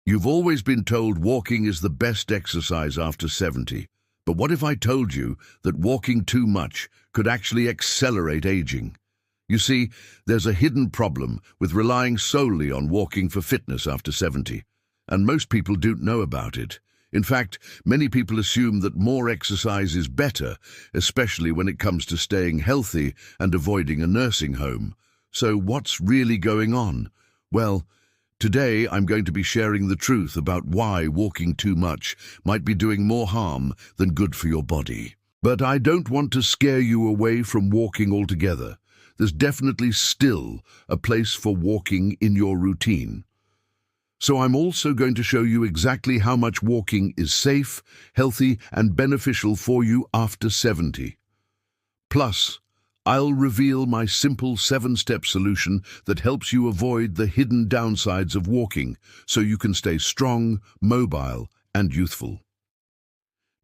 You've always been told walking is the best exercise after 70. But what if I told you that walking too much could actually accelerate aging? You see, there's a hidden problem with relying solely on walking for fitness after 70, and most people don't know about it. In fact, many people assume that more exercise is better, especially when it comes to staying healthy and avoiding a nursing home. So what's really going on? Well, today I'm going to be sharing the truth about why walking too much might be doing more harm than good for your body. But I don't want to scare you away from walking altogether. There's definitely still a place for walking in your routine. So I'm also going to show you exactly how much walking is safe, healthy, and beneficial for you after 70. Plus, I'll reveal my simple 7-step solution that helps you avoid the hidden downsides of walking so you can stay strong, mobile, and youthful.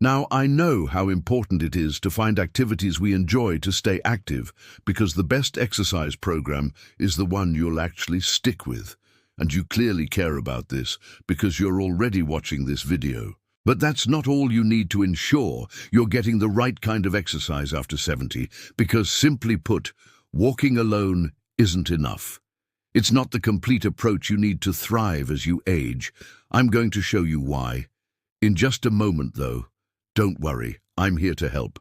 Now, I know how important it is to find activities we enjoy to stay active, because the best exercise program is the one you'll actually stick with. And you clearly care about this because you're already watching this video. But that's not all you need to ensure you're getting the right kind of exercise after 70, because simply put, walking alone isn't enough. It's not the complete approach you need to thrive as you age. I'm going to show you why. In just a moment, though. Don't worry, I'm here to help.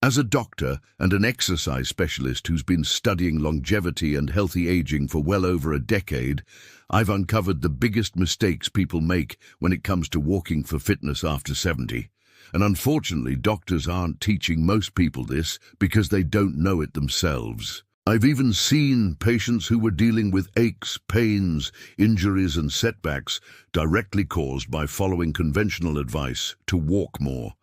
As a doctor and an exercise specialist who's been studying longevity and healthy aging for well over a decade, I've uncovered the biggest mistakes people make when it comes to walking for fitness after 70. And unfortunately, doctors aren't teaching most people this because they don't know it themselves. I've even seen patients who were dealing with aches, pains, injuries, and setbacks directly caused by following conventional advice to walk more.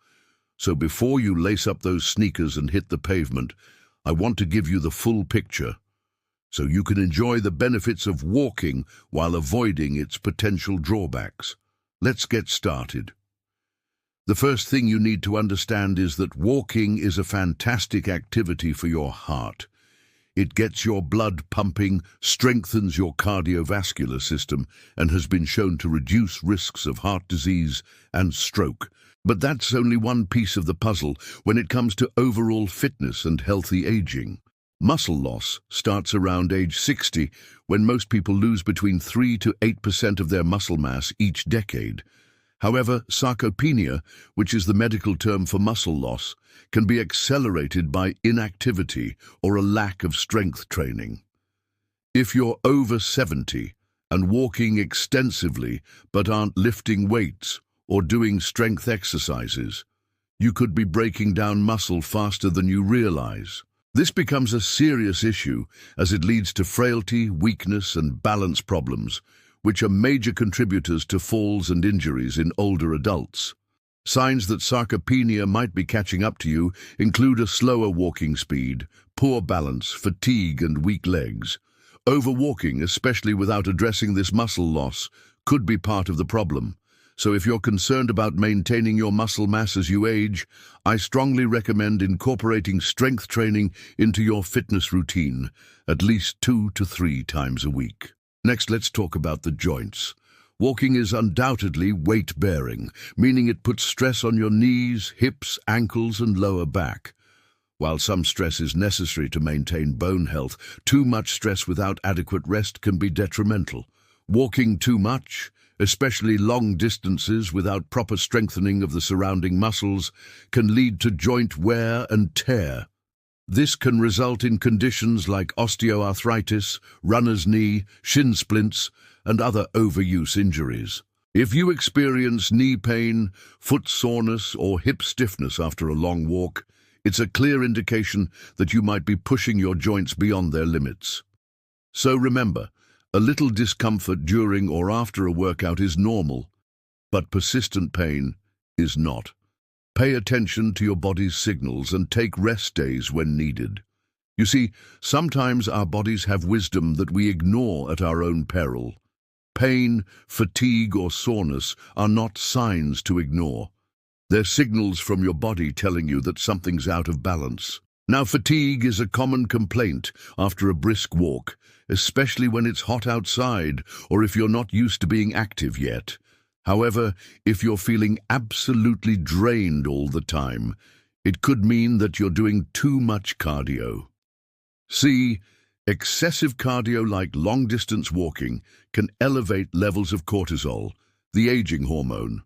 So before you lace up those sneakers and hit the pavement, I want to give you the full picture so you can enjoy the benefits of walking while avoiding its potential drawbacks. Let's get started. The first thing you need to understand is that walking is a fantastic activity for your heart. It gets your blood pumping, strengthens your cardiovascular system, and has been shown to reduce risks of heart disease and stroke. But that's only one piece of the puzzle when it comes to overall fitness and healthy aging. Muscle loss starts around age 60, when most people lose between 3 to 8% of their muscle mass each decade. However, sarcopenia, which is the medical term for muscle loss, can be accelerated by inactivity or a lack of strength training. If you're over 70 and walking extensively but aren't lifting weights or doing strength exercises, you could be breaking down muscle faster than you realize. This becomes a serious issue as it leads to frailty, weakness, and balance problems, which are major contributors to falls and injuries in older adults. Signs that sarcopenia might be catching up to you include a slower walking speed, poor balance, fatigue, and weak legs. Overwalking, especially without addressing this muscle loss, could be part of the problem. So if you're concerned about maintaining your muscle mass as you age, I strongly recommend incorporating strength training into your fitness routine at least 2 to 3 times a week. Next, let's talk about the joints. Walking is undoubtedly weight-bearing, meaning it puts stress on your knees, hips, ankles, and lower back. While some stress is necessary to maintain bone health, too much stress without adequate rest can be detrimental. Walking too much, especially long distances without proper strengthening of the surrounding muscles, can lead to joint wear and tear. This can result in conditions like osteoarthritis, runner's knee, shin splints, and other overuse injuries. If you experience knee pain, foot soreness, or hip stiffness after a long walk, it's a clear indication that you might be pushing your joints beyond their limits. So remember, a little discomfort during or after a workout is normal, but persistent pain is not. Pay attention to your body's signals and take rest days when needed. You see, sometimes our bodies have wisdom that we ignore at our own peril. Pain, fatigue, or soreness are not signs to ignore. They're signals from your body telling you that something's out of balance. Now, fatigue is a common complaint after a brisk walk, especially when it's hot outside or if you're not used to being active yet. However, if you're feeling absolutely drained all the time, it could mean that you're doing too much cardio. See, excessive cardio like long-distance walking can elevate levels of cortisol, the aging hormone.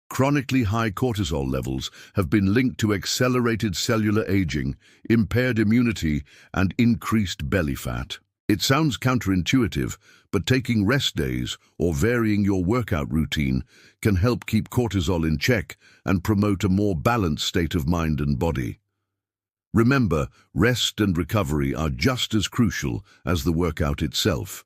Chronically high cortisol levels have been linked to accelerated cellular aging, impaired immunity, and increased belly fat. It sounds counterintuitive, but taking rest days or varying your workout routine can help keep cortisol in check and promote a more balanced state of mind and body. Remember, rest and recovery are just as crucial as the workout itself.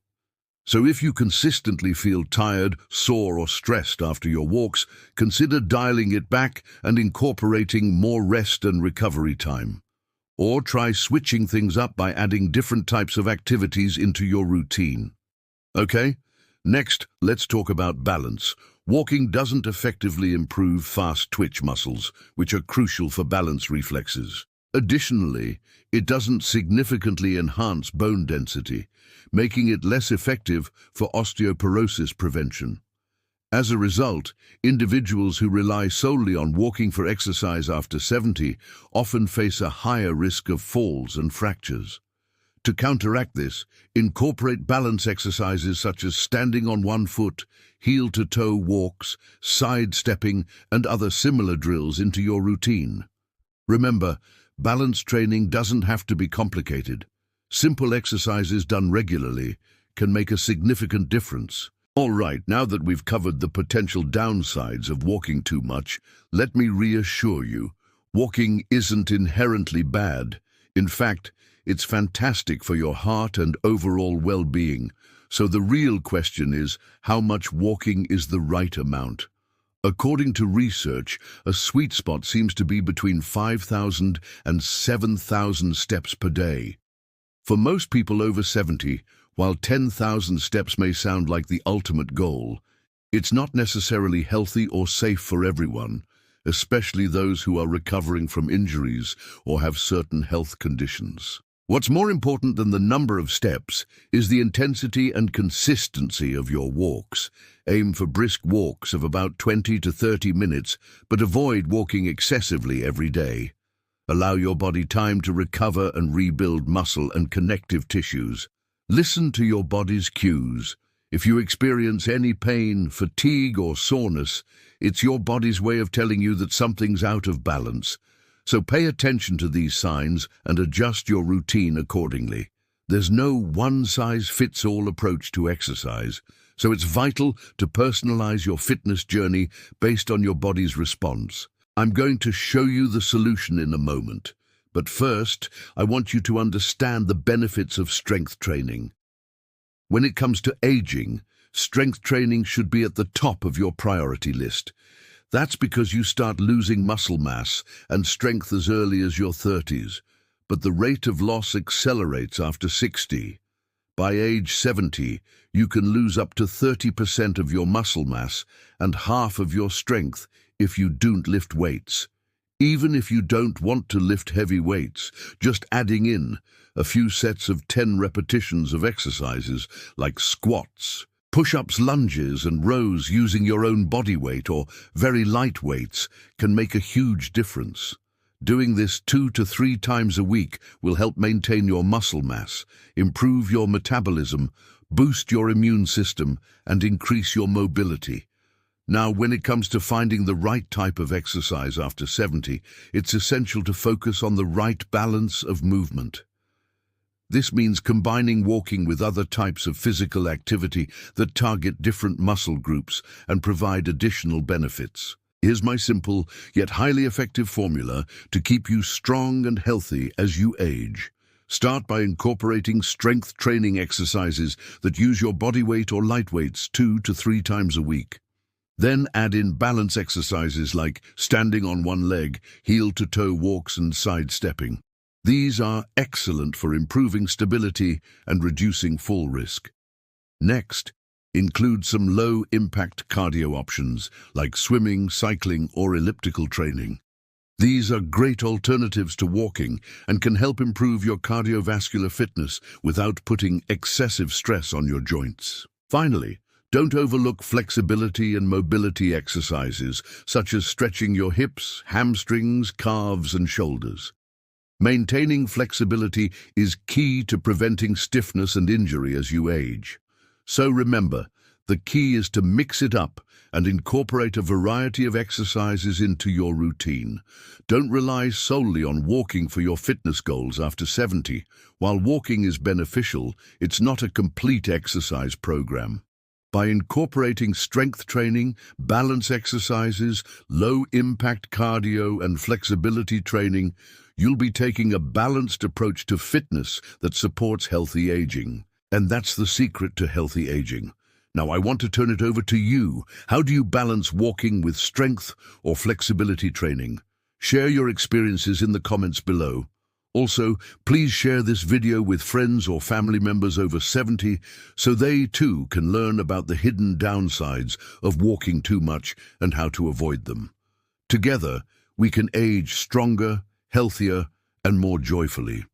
So if you consistently feel tired, sore, or stressed after your walks, consider dialing it back and incorporating more rest and recovery time. Or try switching things up by adding different types of activities into your routine. Okay? Next, let's talk about balance. Walking doesn't effectively improve fast twitch muscles, which are crucial for balance reflexes. Additionally, it doesn't significantly enhance bone density, making it less effective for osteoporosis prevention. As a result, individuals who rely solely on walking for exercise after 70 often face a higher risk of falls and fractures. To counteract this, incorporate balance exercises such as standing on one foot, heel-to-toe walks, side-stepping, and other similar drills into your routine. Remember, balance training doesn't have to be complicated. Simple exercises done regularly can make a significant difference. All right, now that we've covered the potential downsides of walking too much, let me reassure you, walking isn't inherently bad. In fact, it's fantastic for your heart and overall well-being. So the real question is, how much walking is the right amount? According to research, a sweet spot seems to be between 5,000 and 7,000 steps per day. For most people over 70, while 10,000 steps may sound like the ultimate goal, it's not necessarily healthy or safe for everyone, especially those who are recovering from injuries or have certain health conditions. What's more important than the number of steps is the intensity and consistency of your walks. Aim for brisk walks of about 20 to 30 minutes, but avoid walking excessively every day. Allow your body time to recover and rebuild muscle and connective tissues. Listen to your body's cues. If you experience any pain, fatigue, or soreness, it's your body's way of telling you that something's out of balance. So pay attention to these signs and adjust your routine accordingly. There's no one-size-fits-all approach to exercise, so it's vital to personalize your fitness journey based on your body's response. I'm going to show you the solution in a moment, but first, I want you to understand the benefits of strength training. When it comes to aging, strength training should be at the top of your priority list. That's because you start losing muscle mass and strength as early as your 30s, but the rate of loss accelerates after 60. By age 70, you can lose up to 30% of your muscle mass and half of your strength if you don't lift weights. Even if you don't want to lift heavy weights, just adding in a few sets of 10 repetitions of exercises like squats, push-ups, lunges, and rows using your own body weight or very light weights can make a huge difference. Doing this 2 to 3 times a week will help maintain your muscle mass, improve your metabolism, boost your immune system, and increase your mobility. Now, when it comes to finding the right type of exercise after 70, it's essential to focus on the right balance of movement. This means combining walking with other types of physical activity that target different muscle groups and provide additional benefits. Here's my simple yet highly effective formula to keep you strong and healthy as you age. Start by incorporating strength training exercises that use your body weight or light weights 2 to 3 times a week. Then add in balance exercises like standing on one leg, heel-to-toe walks, and side-stepping. These are excellent for improving stability and reducing fall risk. Next, include some low-impact cardio options like swimming, cycling, or elliptical training. These are great alternatives to walking and can help improve your cardiovascular fitness without putting excessive stress on your joints. Finally, Don't overlook flexibility and mobility exercises, such as stretching your hips, hamstrings, calves, and shoulders. Maintaining flexibility is key to preventing stiffness and injury as you age. So remember, the key is to mix it up and incorporate a variety of exercises into your routine. Don't rely solely on walking for your fitness goals after 70. While walking is beneficial, it's not a complete exercise program. By incorporating strength training, balance exercises, low-impact cardio, and flexibility training, you'll be taking a balanced approach to fitness that supports healthy aging. And that's the secret to healthy aging. Now, I want to turn it over to you. How do you balance walking with strength or flexibility training? Share your experiences in the comments below. Also, please share this video with friends or family members over 70 so they too can learn about the hidden downsides of walking too much and how to avoid them. Together, we can age stronger, healthier, and more joyfully.